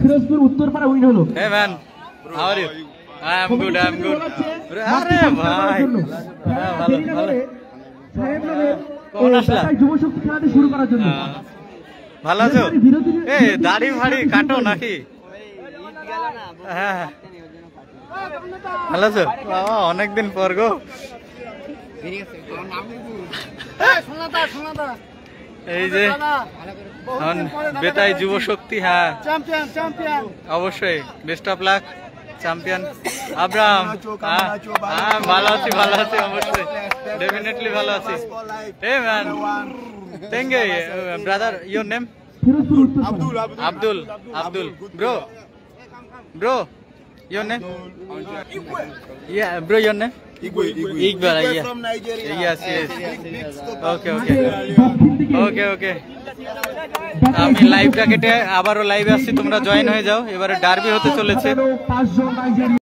Ferozepur Uttarpara win হলো। Hey man, how are you? I'm good. আরে ভাই ভালো ভালো। কোন আসলা? যুব শক্তি খেলাটি শুরু করার জন্য। ভালো আছো? এই দাড়ি ফাড়ি কাটো নাকি? হ্যাঁ ভালো আছো? অনেকদিন পর গো। এই যে বেতাই যুব শক্তি, হ্যাঁ অবশ্যই, best of luck champion Abraham. হ্যাঁ ভালো আছি অবশ্যই, ডেফিনেটলি ভালো আছি। Hey man, thank you brother. Your name? Abdul. Bro, your name? Yeah, bro, your name? Igwe. Yeah. From Nigeria. Yes. Okay. আমি লাইভ জ্যাকেটে আবারও লাইভে আসছি, তোমরা জয়েন হয়ে যাও। এবারে ডার্বি হতে চলেছে।